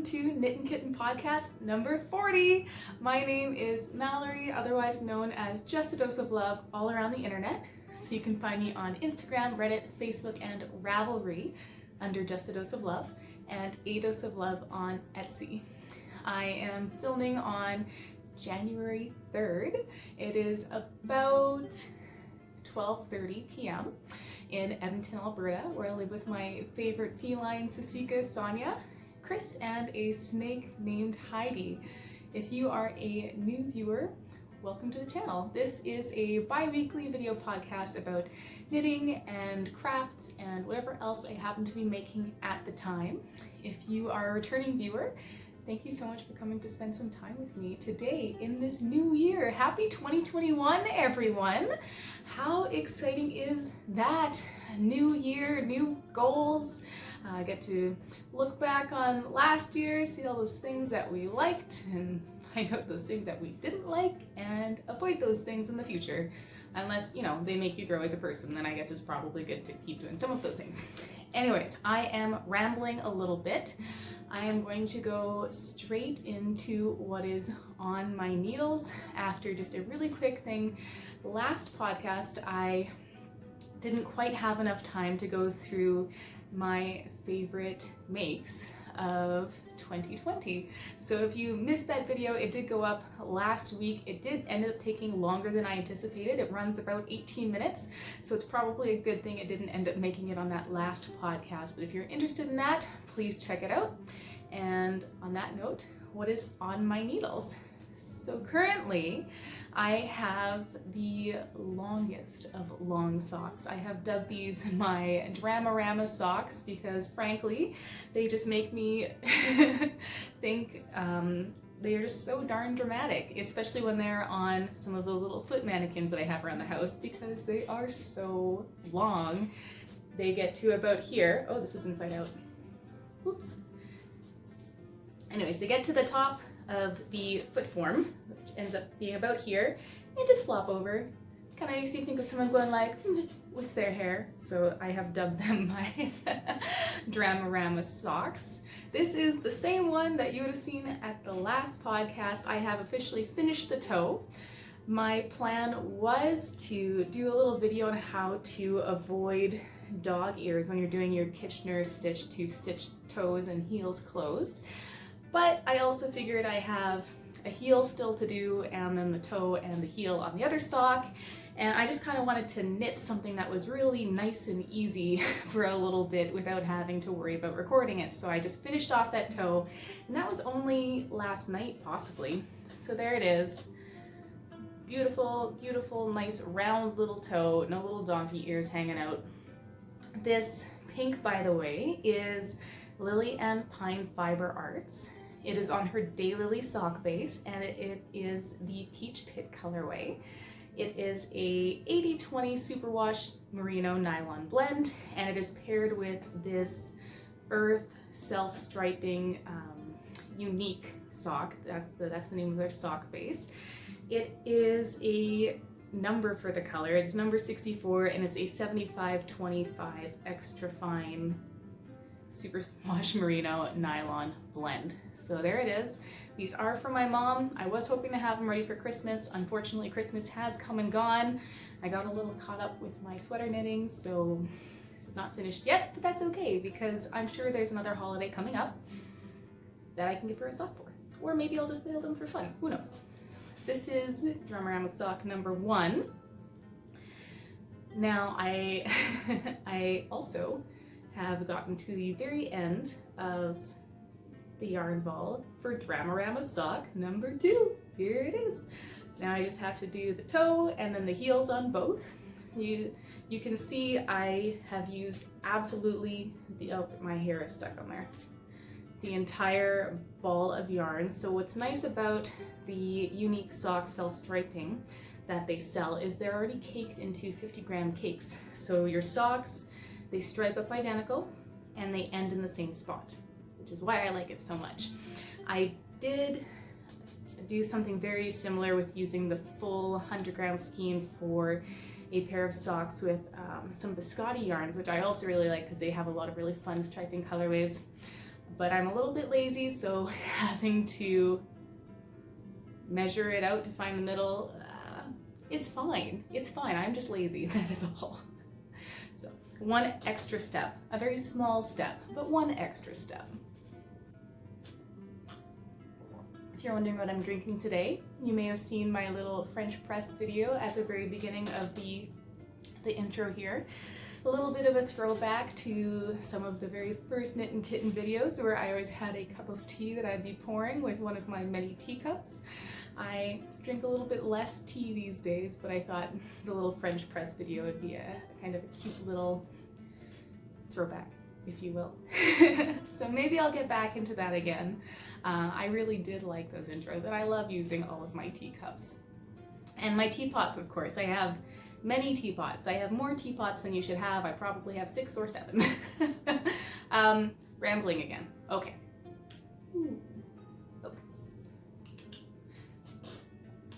to Knittin Kitten podcast number 40. My name is Mallory, otherwise known as JustADoseOfLove all around the internet. So you can find me on Instagram, Reddit, Facebook, and Ravelry under JustADoseOfLove, and ADoseOfLove on Etsy. I am filming on January 3rd. It is about 12:30 p.m. in Edmonton, Alberta, where I live with my favorite feline, Sasika, Sonia, Chris, and a snake named Heidi. If you are a new viewer, welcome to the channel. This is a bi-weekly video podcast about knitting and crafts and whatever else I happen to be making at the time. If you are a returning viewer, thank you so much for coming to spend some time with me today in this new year. Happy 2021, everyone! How exciting is that? New year, new goals. I get to look back on last year, see all those things that we liked, and find out those things that we didn't like, and avoid those things in the future. Unless, they make you grow as a person, then I guess it's probably good to keep doing some of those things. Anyways, I am rambling a little bit. I am going to go straight into what is on my needles after just a really quick thing. Last podcast, I didn't quite have enough time to go through my favorite makes of 2020. So if you missed that video, it did go up last week. It did end up taking longer than I anticipated. It runs about 18 minutes, so it's probably a good thing it didn't end up making it on that last podcast. But if you're interested in that, please check it out. And on that note, what is on my needles? So currently, I have the longest of long socks. I have dubbed these my Dramarama socks because frankly, they just make me think they are just so darn dramatic, especially when they're on some of the little foot mannequins that I have around the house because they are so long. They get to about here. Oh, this is inside out. Oops. Anyways, they get to the top of the foot form, which ends up being about here, and just flop over. Kind of makes you think of someone going like, with their hair. So I have dubbed them my Dramarama socks. This is the same one that you would have seen at the last podcast. I have officially finished the toe. My plan was to do a little video on how to avoid dog ears when you're doing your Kitchener stitch to stitch toes and heels closed. But I also figured I have a heel still to do and then the toe and the heel on the other sock. And I just kind of wanted to knit something that was really nice and easy for a little bit without having to worry about recording it. So I just finished off that toe, and that was only last night, possibly. So there it is. Beautiful, beautiful, nice round little toe, no little donkey ears hanging out. This pink, by the way, is Lily and Pine Fiber Arts. It is on her Daylily sock base, and it is the Peach Pit colorway. It is a 80/20 superwash merino nylon blend, and it is paired with this Urth self-striping Uneek sock. That's the name of their sock base. It is a number for the color. It's number 64, and it's a 75/25 Extrafine superwash merino nylon blend. So there it is. These are from my mom. I was hoping to have them ready for Christmas. Unfortunately, Christmas has come and gone. I got a little caught up with my sweater knitting, so this is not finished yet, but that's okay because I'm sure there's another holiday coming up that I can give her a sock for. Or maybe I'll just mail them for fun. Who knows? So this is Dramarama sock number 1. Now I also have gotten to the very end of the yarn ball for Dramarama sock number 2. Here it is. Now I just have to do the toe and then the heels on both. So you can see I have used absolutely my hair is stuck on there. The entire ball of yarn. So what's nice about the Uneek sock self-striping that they sell is they're already caked into 50-gram cakes. So your socks, they stripe up identical and they end in the same spot, which is why I like it so much. I did do something very similar with using the full 100-gram skein for a pair of socks with some biscotti yarns, which I also really like because they have a lot of really fun striping colorways. but I'm a little bit lazy, so having to measure it out to find the middle, it's fine. It's fine. I'm just lazy. That is all. So one extra step, a very small step, but one extra step. If you're wondering what I'm drinking today, you may have seen my little French press video at the very beginning of the intro here. A little bit of a throwback to some of the very first Knittin Kitten videos where I always had a cup of tea that I'd be pouring with one of my many teacups. I drink a little bit less tea these days, but I thought the little French press video would be a kind of a cute little throwback, if you will. So maybe I'll get back into that again. I really did like those intros, and I love using all of my teacups. And my teapots, of course. I have many teapots. I have more teapots than you should have. I probably have 6 or 7. Rambling again. Okay. Focus.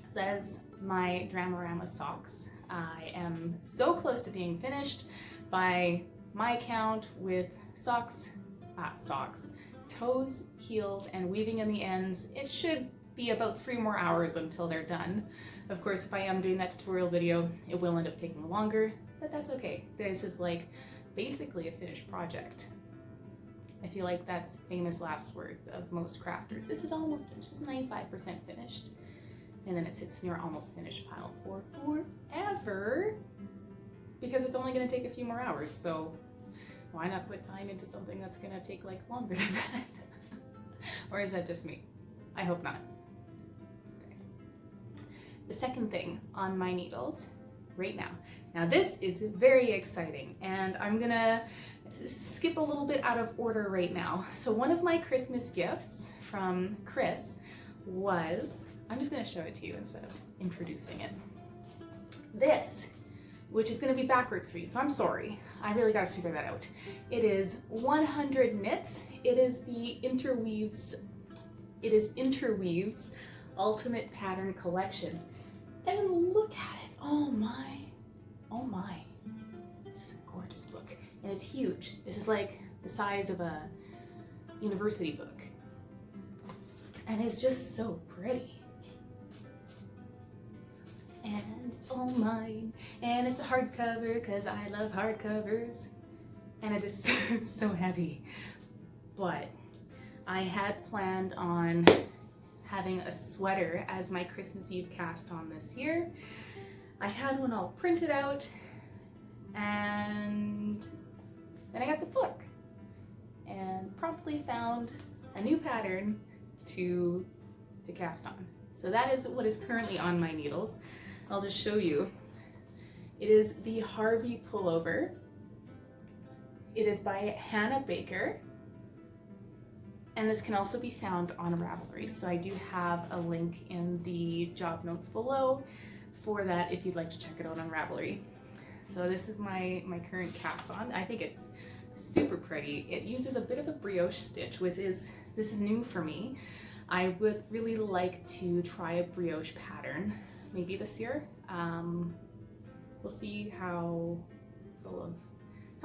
So that is my Dramarama socks. I am so close to being finished. By my count, with socks, toes, heels, and weaving in the ends, it should be about 3 more hours until they're done. Of course, if I am doing that tutorial video, it will end up taking longer, but that's okay. This is like basically a finished project. I feel like that's famous last words of most crafters. This is almost finished. This is 95% finished. And then it sits in your almost finished pile for forever, because it's only gonna take a few more hours. So why not put time into something that's gonna take like longer than that? Or is that just me? I hope not. The second thing on my needles right now. Now this is very exciting, and I'm gonna skip a little bit out of order right now. So one of my Christmas gifts from Chris was, I'm just gonna show it to you instead of introducing it. This, which is gonna be backwards for you, so I'm sorry. I really gotta figure that out. It is 100 knits. It is the Interweaves Ultimate Pattern Collection. And look at it, oh my, oh my. This is a gorgeous book, and it's huge. This is like the size of a university book. And it's just so pretty. And it's all mine, and it's a hardcover because I love hardcovers. And it is so heavy. But I had planned on having a sweater as my Christmas Eve cast on this year. I had one all printed out, and then I got the book and promptly found a new pattern to cast on. So that is what is currently on my needles. I'll just show you. It is the Harvey pullover. It is by Hannah Baker. And this can also be found on Ravelry. So I do have a link in the job notes below for that if you'd like to check it out on Ravelry. So this is my current cast on. I think it's super pretty. It uses a bit of a brioche stitch, which is, this is new for me. I would really like to try a brioche pattern, maybe this year. We'll see how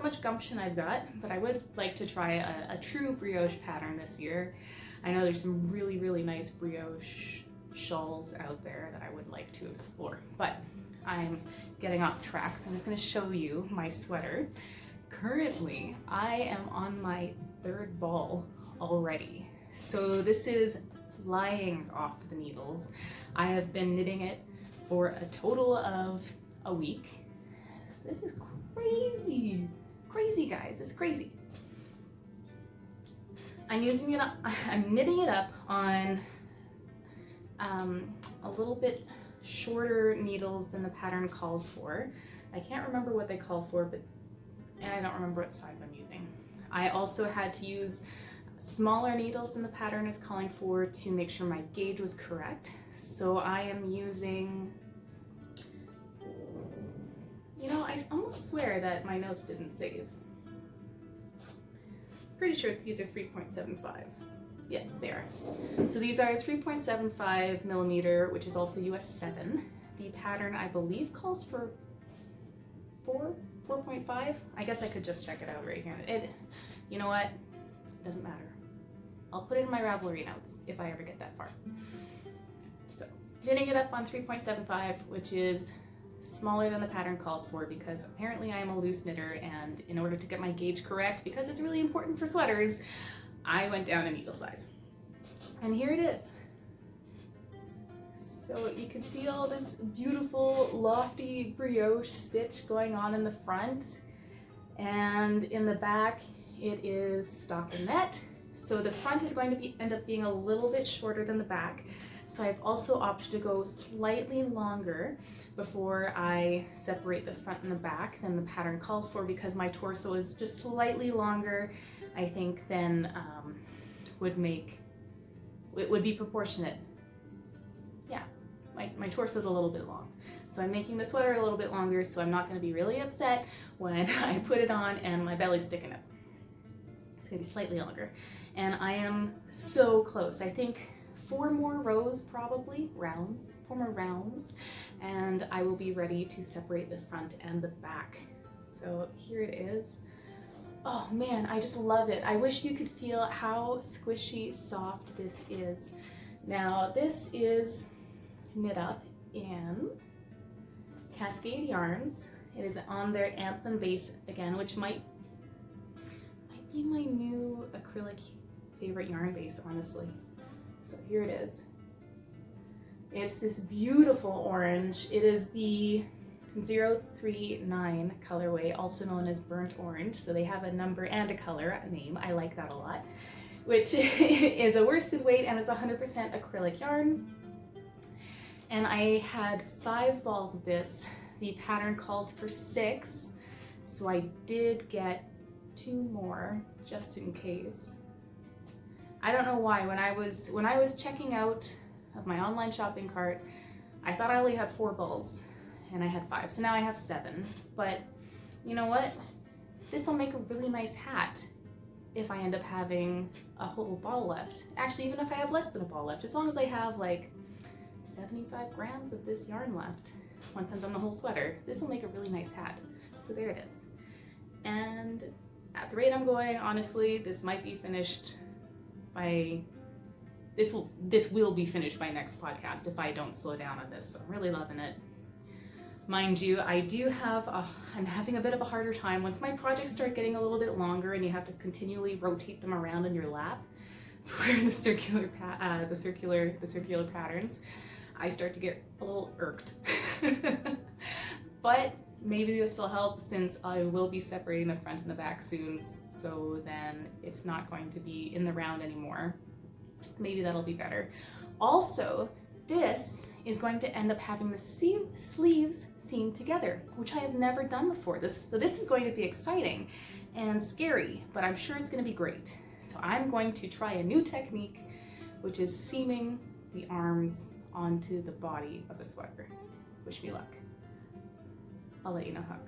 much gumption I've got, but I would like to try a true brioche pattern this year. I know there's some really, really nice brioche shawls out there that I would like to explore, but I'm getting off track, so I'm just gonna show you my sweater. Currently, I am on my 3rd ball already. So this is flying off the needles. I have been knitting it for a total of a week. So this is crazy. Crazy, guys, it's crazy. I'm knitting it up on a little bit shorter needles than the pattern calls for. I can't remember what they call for, and I don't remember what size I'm using. I also had to use smaller needles than the pattern is calling for to make sure my gauge was correct. So I am using, you know, I almost swear that my notes didn't save. Pretty sure these are 3.75. Yeah, they are. So these are 3.75 millimeter, which is also US 7. The pattern, I believe, calls for 4.5. I guess I could just check it out right here. You know what? It doesn't matter. I'll put it in my Ravelry notes if I ever get that far. So knitting it up on 3.75, which is smaller than the pattern calls for because apparently I am a loose knitter, and in order to get my gauge correct, because it's really important for sweaters, I went down a needle size. And here it is. So you can see all this beautiful lofty brioche stitch going on in the front, and in the back it is stockinette. So the front is going to end up being a little bit shorter than the back. So I've also opted to go slightly longer before I separate the front and the back than the pattern calls for, because my torso is just slightly longer, I think, than would be proportionate. Yeah, my torso is a little bit long. So I'm making the sweater a little bit longer, so I'm not going to be really upset when I put it on and my belly's sticking up. It's going to be slightly longer. And I am so close. I think 4 more rows, probably, 4 more rounds, and I will be ready to separate the front and the back. So here it is. Oh man, I just love it. I wish you could feel how squishy soft this is. Now this is knit up in Cascade Yarns. It is on their Anthem base again, which might be my new acrylic favorite yarn base, honestly. So here it is. It's this beautiful orange. It is the 039 colorway, also known as burnt orange. So they have a number and a color name. I like that a lot. Which is a worsted weight, and it's 100% acrylic yarn. And I had 5 balls of this. The pattern called for 6, so I did get 2 more just in case. I don't know why. When I was checking out of my online shopping cart, I thought I only had 4 balls, and I had 5. So now I have 7. But you know what? This will make a really nice hat if I end up having a whole ball left. Actually, even if I have less than a ball left, as long as I have like 75 grams of this yarn left once I'm done the whole sweater, this will make a really nice hat. So there it is. And at the rate I'm going, honestly, this might be finished by, this will be finished by next podcast if I don't slow down on this. So I'm really loving it. Mind you, I'm having a bit of a harder time once my projects start getting a little bit longer and you have to continually rotate them around in your lap for the circular patterns. I start to get a little irked. But maybe this will help, since I will be separating the front and the back soon, so then it's not going to be in the round anymore. Maybe that'll be better. Also, this is going to end up having the sleeves seamed together, which I have never done before. So this is going to be exciting and scary, but I'm sure it's going to be great. So I'm going to try a new technique, which is seaming the arms onto the body of the sweater. Wish me luck. I'll let you know how it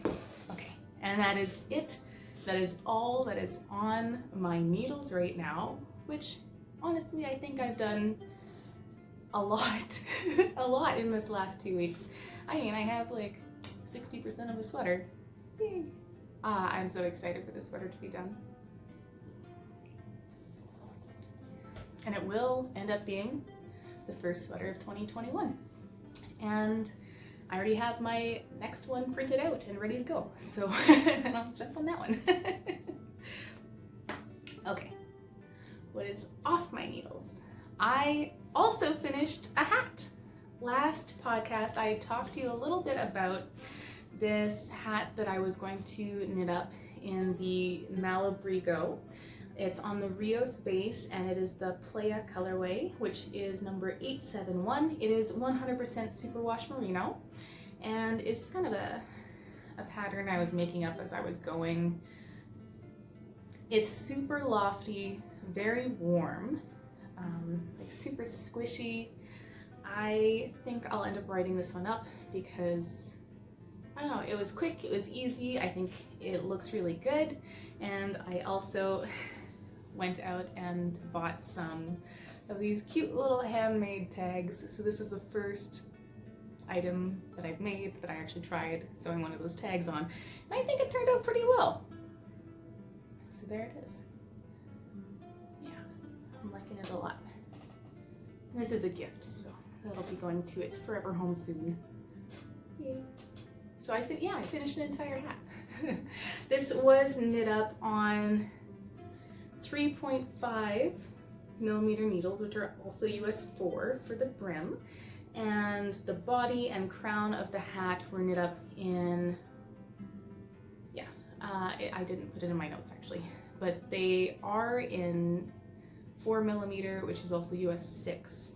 goes. Okay, and that is it. That is all that is on my needles right now, which honestly I think I've done a lot, a lot in this last 2 weeks. I mean, I have like 60% of a sweater. Yay. I'm so excited for this sweater to be done. And it will end up being the first sweater of 2021. And I already have my next one printed out and ready to go. So then I'll jump on that one. Okay, what is off my needles? I also finished a hat. Last podcast, I talked to you a little bit about this hat that I was going to knit up in the Malabrigo. It's on the Rios base, and it is the Playa colorway, which is number 871. It is 100% superwash merino, and it's just kind of a pattern I was making up as I was going. It's super lofty, very warm, like super squishy. I think I'll end up writing this one up because, I don't know, it was quick, it was easy, I think it looks really good, and I also went out and bought some of these cute little handmade tags. So this is the first item that I've made that I actually tried sewing one of those tags on, and I think it turned out pretty well. So there it is. knit a lot. This is a gift, so that'll be going to its forever home soon. Yay. So I finished an entire hat. This was knit up on 3.5 millimeter needles, which are also US 4 for the brim, and the body and crown of the hat were knit up in, I didn't put it in my notes actually, but they are in 4 millimeter, which is also US 6,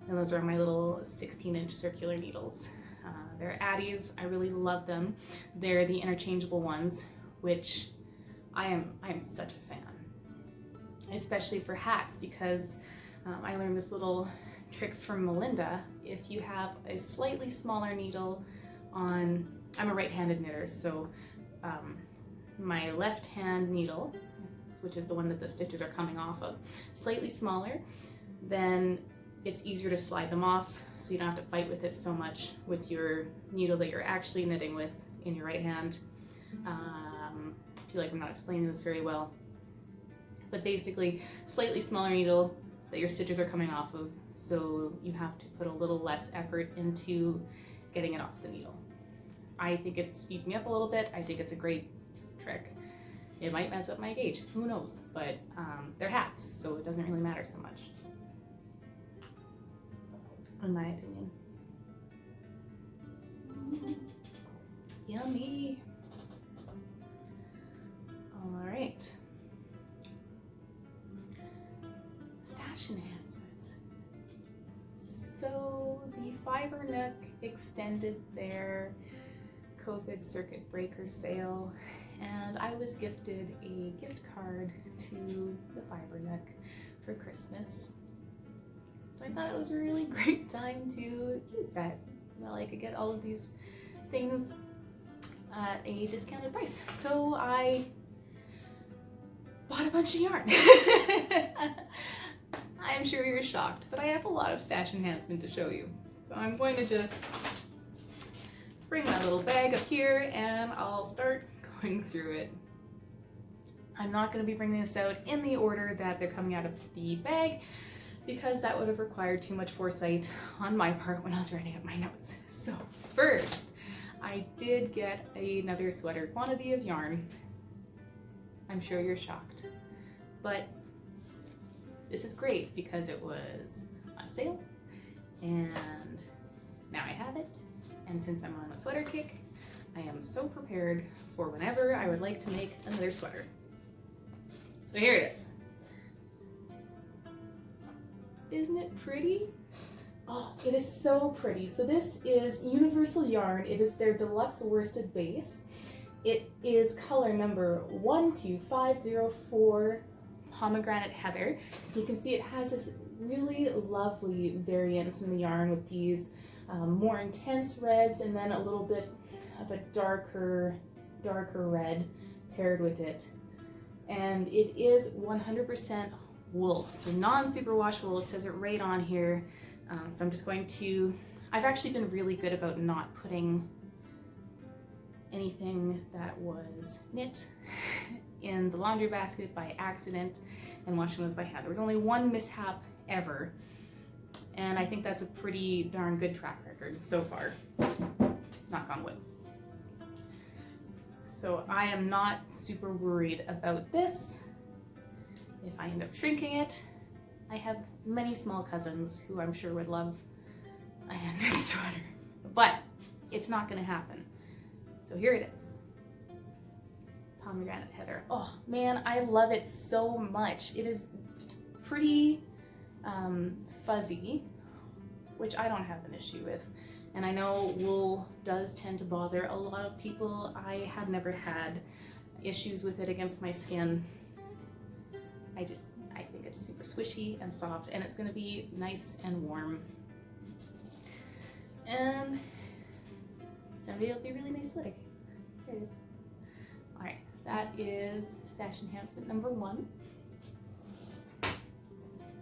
and those are my little 16-inch circular needles. They're Addies. I really love them. They're the interchangeable ones, which I am such a fan, especially for hats, because I learned this little trick from Melinda. If you have a slightly smaller needle on, I'm a right-handed knitter, so my left hand needle, which is the one that the stitches are coming off of, slightly smaller, then it's easier to slide them off, so you don't have to fight with it so much with your needle that you're actually knitting with in your right hand. I feel like I'm not explaining this very well, but basically slightly smaller needle that your stitches are coming off of, so you have to put a little less effort into getting it off the needle. I think it speeds me up a little bit. I think it's a great trick. It might mess up my gauge, who knows, but they're hats, so it doesn't really matter so much, in my opinion. Yummy. All right. Stash enhancement. So the Fiber Nook extended their COVID circuit breaker sale, and I was gifted a gift card to the Fiber Nook for Christmas. So I thought it was a really great time to use that. Well, I could get all of these things at a discounted price. So I bought a bunch of yarn. I'm sure you're shocked, but I have a lot of stash enhancement to show you. So I'm going to just bring my little bag up here and I'll start going through it. I'm not going to be bringing this out in the order that they're coming out of the bag, because that would have required too much foresight on my part when I was writing up my notes. So first, I did get another sweater quantity of yarn. I'm sure you're shocked, but this is great because it was on sale and now I have it. And since I'm on a sweater kick, I am so prepared for whenever I would like to make another sweater. So here it is. Isn't it pretty? Oh, it is so pretty. So this is universal yarn. It is their Deluxe worsted base. It is color number 12504 Pomegranate Heather. You can see it has this really lovely variance in the yarn with these more intense reds and then a little bit of a darker red paired with it. And it is 100% wool, so non-superwash wool. It says it right on here. So I'm just going to, I've actually been really good about not putting anything that was knit in the laundry basket by accident and washing those by hand. There was only one mishap ever, and I think that's a pretty darn good track record so far, knock on wood. So I am not super worried about this. If I end up shrinking it, I have many small cousins who I'm sure would love a hand-knit sweater, but it's not gonna happen. So here it is. Pomegranate Heather. Oh man, I love it so much. It is pretty fuzzy, which I don't have an issue with. And I know wool does tend to bother a lot of people. I have never had issues with it against my skin. I think it's super swishy and soft, and it's gonna be nice and warm. And someday it'll be a really nice sweater. There it is. All right, so that is stash enhancement number 1.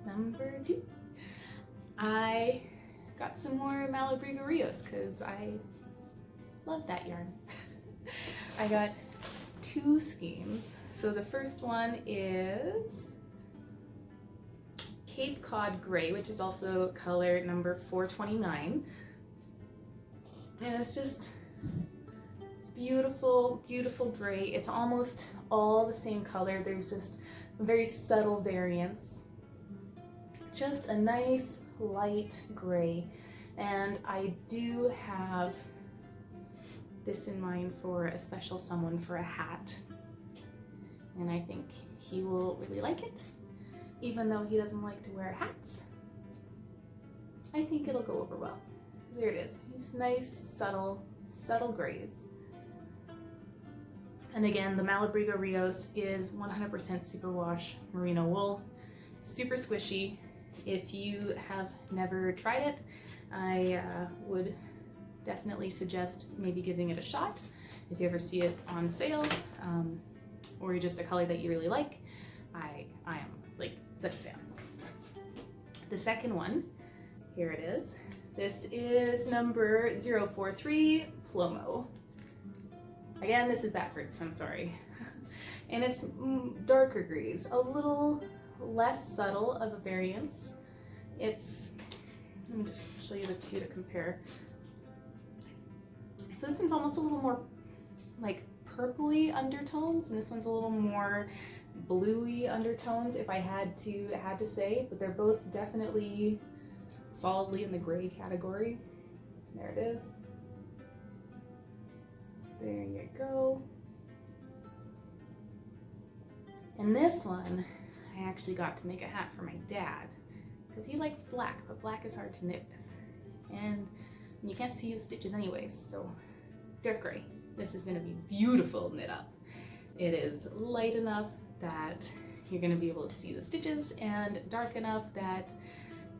Number 2, I got some more Malabrigo Rios because I love that yarn. I got 2 skeins. So the first one is Cape Cod Gray, which is also color number 429. And it's just, it's beautiful, beautiful gray. It's almost all the same color. There's just very subtle variance. Just a nice light gray. And I do have this in mind for a special someone for a hat. And I think he will really like it. Even though he doesn't like to wear hats, I think it'll go over well. So there it is. Just nice, subtle grays. And again, the Malabrigo Rios is 100% superwash merino wool. Super squishy. If you have never tried it, I would definitely suggest maybe giving it a shot. If you ever see it on sale, or just a color that you really like, I am like such a fan. The second one, here it is. This is number 043, Plomo. Again, this is backwards, I'm sorry. And it's darker grays, a little less subtle of a variance. It's, let me just show you the two to compare. So this one's almost a little more like purpley undertones, and this one's a little more bluey undertones, if I had to say, but they're both definitely solidly in the gray category. There it is. There you go. And this one, I actually got to make a hat for my dad, because he likes black, but black is hard to knit with. And you can't see the stitches anyways, so dark gray. This is going to be beautiful knit up. It is light enough that you're going to be able to see the stitches, and dark enough that,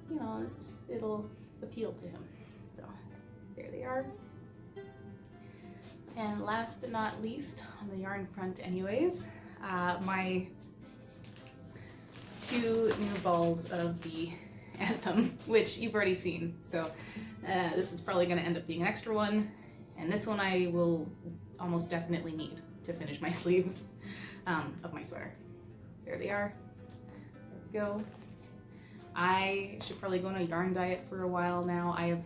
you know, it'll appeal to him. So there they are. And last but not least, on the yarn front anyways, my two new balls of the Anthem, which you've already seen. So this is probably going to end up being an extra one. And this one I will almost definitely need to finish my sleeves of my sweater. So there they are. There we go. I should probably go on a yarn diet for a while now. I have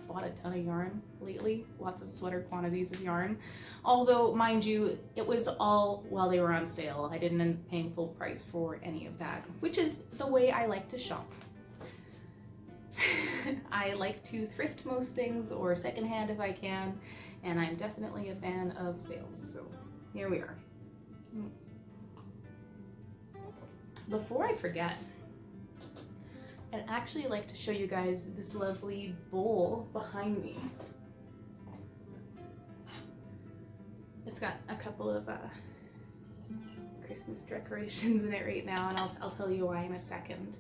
bought a ton of yarn lately, lots of sweater quantities of yarn. Although, mind you, it was all while they were on sale. I didn't end up paying full price for any of that, which is the way I like to shop. I like to thrift most things or secondhand if I can, and I'm definitely a fan of sales. So here we are. Before I forget, I'd actually like to show you guys this lovely bowl behind me. It's got a couple of Christmas decorations in it right now, and I'll tell you why in a second.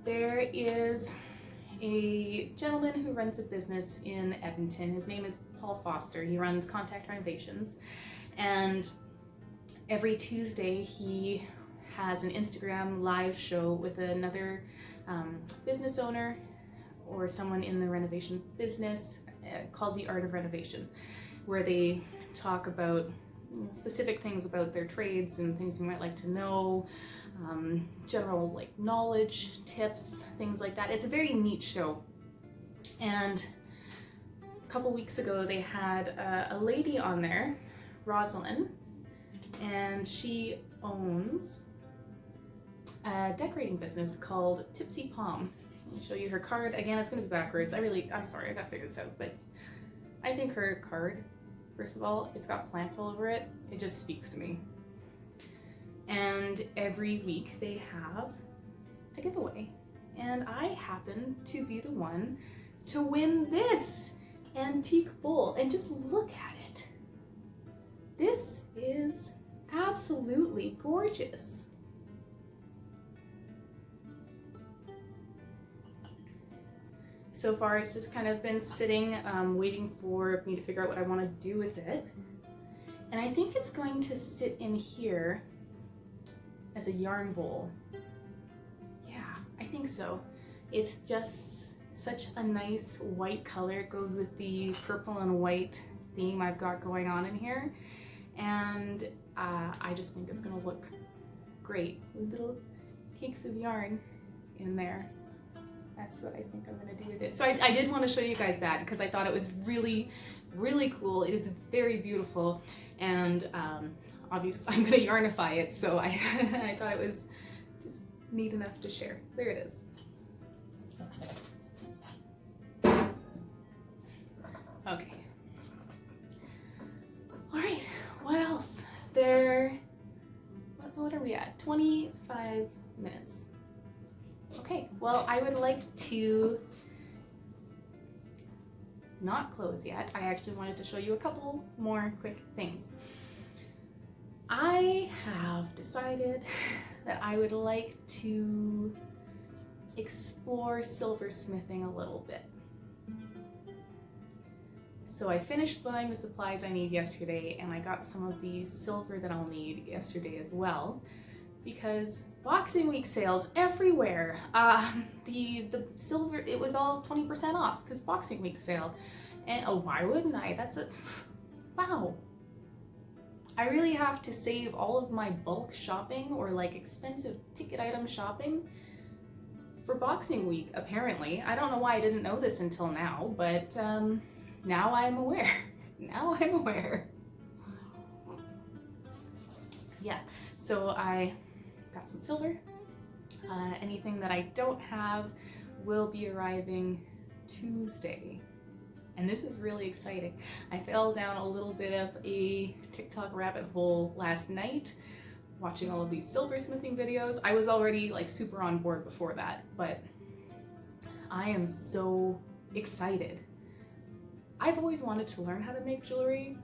There is a gentleman who runs a business in Edmonton. His name is Paul Foster. He runs Contact Renovations, and every Tuesday he has an Instagram live show with another business owner or someone in the renovation business called The Art of Renovation, where they talk about specific things about their trades and things you might like to know, general like knowledge, tips, things like that. It's a very neat show. And a couple weeks ago they had a lady on there, Rosalind, and she owns a decorating business called Tipsy Palm. Let me show you her card. Again, it's gonna be backwards. I'm sorry, I gotta figure this out, but I think her card, first of all, it's got plants all over it. It just speaks to me. And every week they have a giveaway. And I happen to be the one to win this antique bowl. And just look at it. This is absolutely gorgeous. So far it's just kind of been sitting, waiting for me to figure out what I want to do with it. And I think it's going to sit in here as a yarn bowl. Yeah, I think so. It's just such a nice white color. It goes with the purple and white theme I've got going on in here. And I just think it's gonna look great with little cakes of yarn in there. That's what I think I'm gonna do with it. So I did want to show you guys that because I thought it was really, really cool. It is very beautiful, and obviously I'm gonna yarnify it, so I, I thought it was just neat enough to share. There it is. Okay. All right, what else? What are we at? 25 minutes. Okay, well, I would like to not close yet. I actually wanted to show you a couple more quick things. I have decided that I would like to explore silversmithing a little bit. So I finished buying the supplies I need yesterday, and I got some of the silver that I'll need yesterday as well, because Boxing Week sales everywhere. The silver, it was all 20% off because Boxing Week sale. And oh, why wouldn't I? That's a, wow. I really have to save all of my bulk shopping or like expensive ticket item shopping for Boxing Week, apparently. I don't know why I didn't know this until now, but now I'm aware. Now I'm aware. Yeah, so I got some silver. Anything that I don't have will be arriving Tuesday. And this is really exciting. I fell down a little bit of a TikTok rabbit hole last night, watching all of these silversmithing videos. I was already like super on board before that, but I am so excited. I've always wanted to learn how to make jewelry,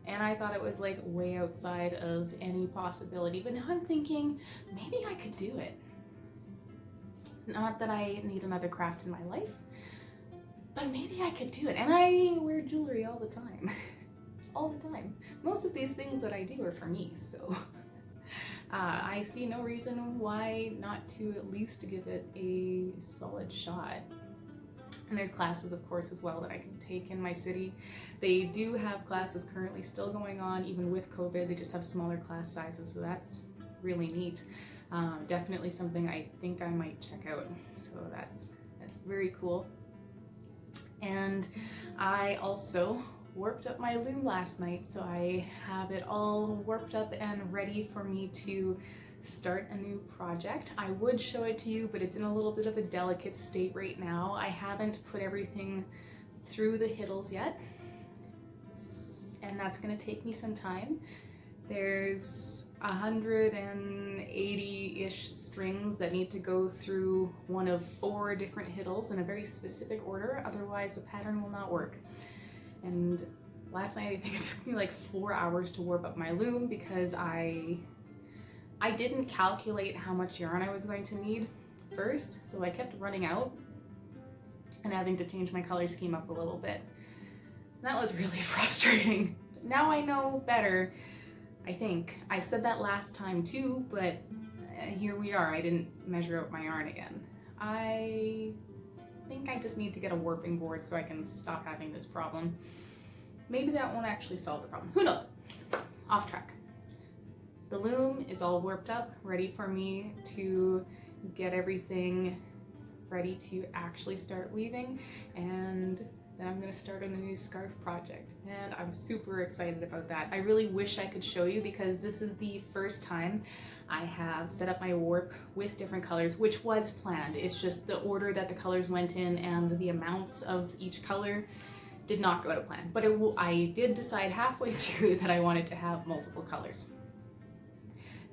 and I thought it was like way outside of any possibility, but now I'm thinking maybe I could do it. Not that I need another craft in my life, but maybe I could do it. And I wear jewelry all the time. All the time. Most of these things that I do are for me, so I see no reason why not to at least give it a solid shot. And there's classes, of course, as well that I can take in my city. They do have classes currently still going on, even with COVID. They just have smaller class sizes, so that's really neat. Definitely something I think I might check out. So that's very cool. And I also warped up my loom last night, so I have it all warped up and ready for me to start a new project. I would show it to you, but it's in a little bit of a delicate state right now. I haven't put everything through the hiddles yet, and that's gonna take me some time. There's 180-ish strings that need to go through one of 4 different hiddles in a very specific order, otherwise the pattern will not work. And last night I think it took me like 4 hours to warp up my loom because I didn't calculate how much yarn I was going to need first, so I kept running out and having to change my color scheme up a little bit. And that was really frustrating. Now I know better, I think. I said that last time too, but here we are. I didn't measure out my yarn again. I think I just need to get a warping board so I can stop having this problem. Maybe that won't actually solve the problem. Who knows? Off track. The loom is all warped up, ready for me to get everything ready to actually start weaving, and then I'm gonna start on a new scarf project, and I'm super excited about that. I really wish I could show you because this is the first time I have set up my warp with different colors, which was planned. It's just the order that the colors went in and the amounts of each color did not go to plan. But I did decide halfway through that I wanted to have multiple colors.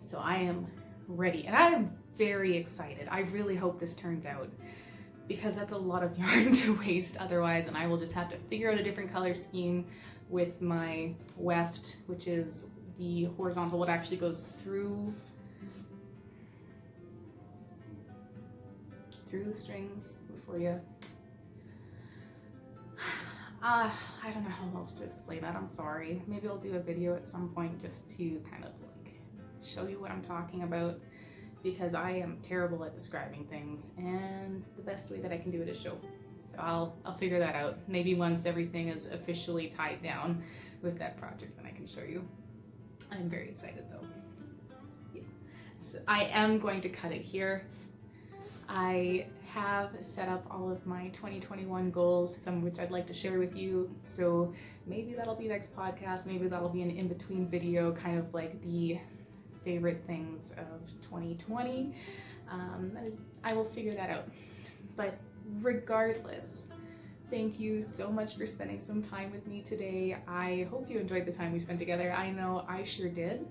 So I am ready, and I am very excited. I really hope this turns out because that's a lot of yarn to waste otherwise, and I will just have to figure out a different color scheme with my weft, which is the horizontal, what actually goes through the strings before you... I don't know how else to explain that, I'm sorry. Maybe I'll do a video at some point just to kind of like show you what I'm talking about, because I am terrible at describing things, and the best way that I can do it is show. So I'll figure that out. Maybe once everything is officially tied down with that project, then I can show you. I'm very excited though. Yeah. So I am going to cut it here. I have set up all of my 2021 goals, some of which I'd like to share with you. So maybe that'll be next podcast, maybe that'll be an in-between video, kind of like the favorite things of 2020. I will figure that out. But regardless, thank you so much for spending some time with me today. I hope you enjoyed the time we spent together. I know I sure did.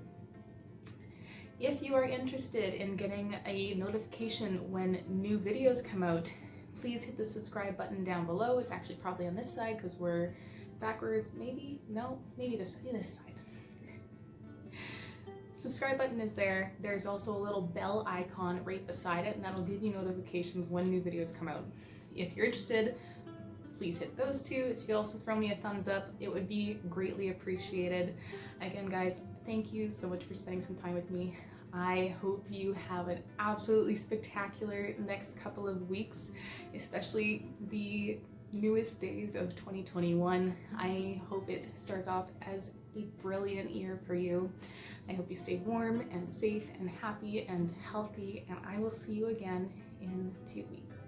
If you are interested in getting a notification when new videos come out, please hit the subscribe button down below. It's actually probably on this side because we're backwards. Maybe? No? Maybe this side. Subscribe button is there. There's also a little bell icon right beside it, and that'll give you notifications when new videos come out. If you're interested, please hit those two. If you could also throw me a thumbs up, it would be greatly appreciated. Again, guys, thank you so much for spending some time with me. I hope you have an absolutely spectacular next couple of weeks, especially the newest days of 2021. I hope it starts off as a brilliant year for you. I hope you stay warm and safe and happy and healthy, and I will see you again in 2 weeks.